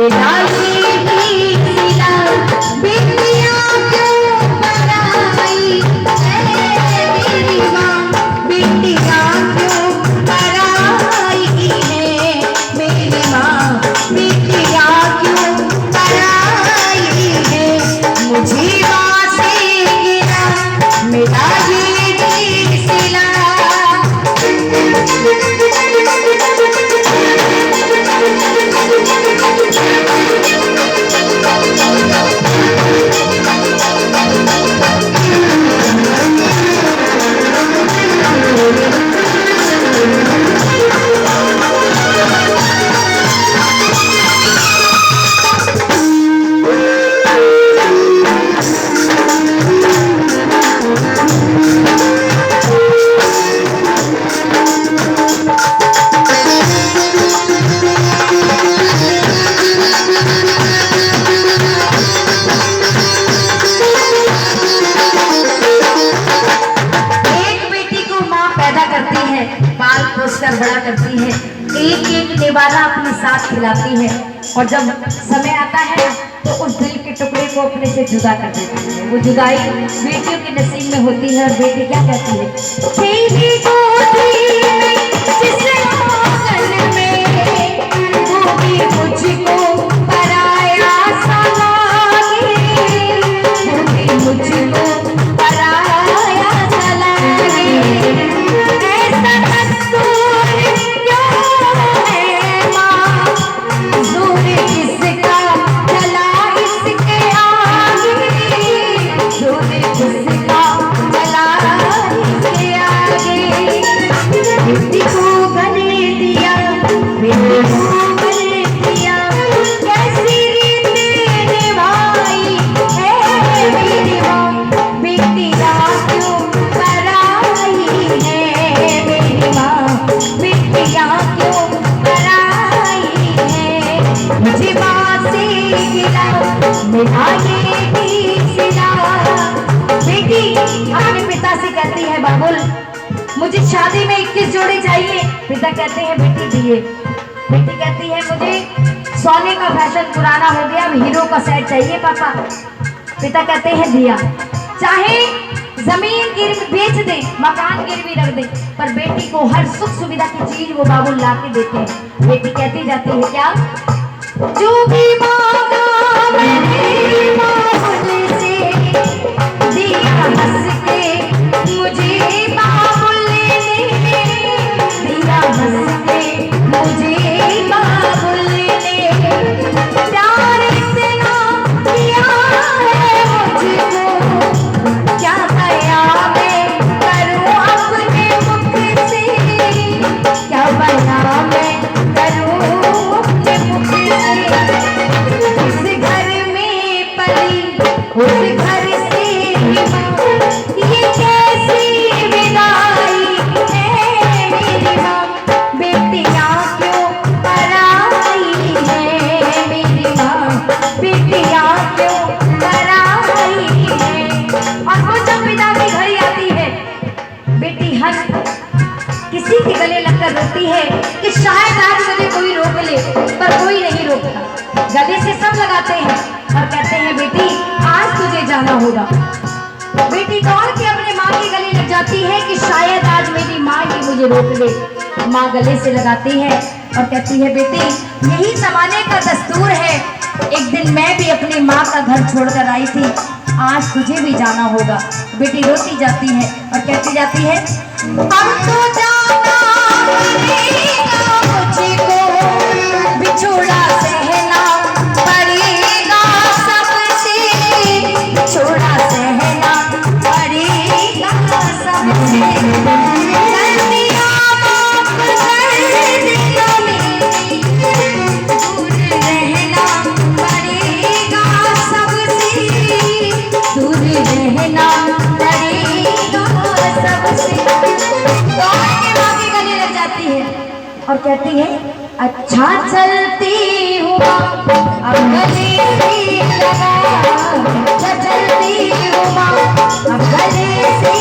मेरा ये भी सिला बिटिया क्यों पराई है मेरी माँ, बिटिया क्यों पराई है मेरी माँ, बिटिया क्यों पराई है। मुझे माँ से गिरा मेरा ये भी सिला। पाल पोसकर बड़ा करती है, एक एक निवाला अपने साथ खिलाती है, और जब समय आता है तो उस दिल के टुकड़े को अपने से जुदा कर देती है। वो जुदाई बेटियों के नसीब में होती है, और बेटी क्या कहती है, तेरी गोदी में जिस आंगन में वो भी मुझको पराया सा लागे, वो भी मुझको पराया सा लागे। बेटी अपने पिता से कहती है, बाबुल मुझे शादी में 21 जोड़े चाहिए। पिता कहते हैं बेटी दिए। बेटी कहती है मुझे सोने का फैशन पुराना हो गया, अब हीरो का सेट चाहिए पापा। पिता कहते हैं दिया। चाहे जमीन गिरवी बेच दे, मकान गिरवी रख दे, पर बेटी को हर सुख सुविधा की चीज वो बाबुल ला के देते हैं। बेटी कहती जाती है क्या, जो भी मांगा मैंने बाबुल से दिया हंस के, मुझे बाबुल ने दिया हंस के, मुझे बाबुल ने प्यार इतना किया है मुझको, क्या बया मैं करूं अपने मुख से, क्या बया मैं करूं अपने मुख से। उस घर में पली उस घर से ये कैसी विदाई है मेरी माँ, बेटियाँ क्यों पराई है मेरी माँ, बेटियाँ क्यों पराई है। और वो जब पिता की घड़ी आती है, बेटी हर किसी के गले लगकर रोती है कि शायद आज मुझे कोई रोक ले, पर कोई नहीं रोकता। गले से सब लगाते हैं और कहते हैं बेटी आज तुझे जाना होगा। बेटी दौड़ के अपने माँ के गले लग जाती है कि शायद आज मेरी माँ ही मुझे रोक ले। माँ गले से लगाती है और कहती है बेटी यही जमाने का दस्तूर है, एक दिन मैं भी अपनी माँ का घर छोड़कर आई थी, आज तुझे भी जाना होगा। बेटी रोती जाती है और कहती जाती है अब तो जाना पड़ेगा मुझको, बिछोड़ा सहना पड़ेगा सबसे, बिछोड़ा सहना पड़ेगा सबसे। गलतियां माफ कर देना मेरी, दूर रहना पड़ेगा सबसे, दूर रहना पड़ेगा सबसे। और कहती है अच्छा चलती हूँ अब गले से लगा, अच्छा चलती हूँ अब गले से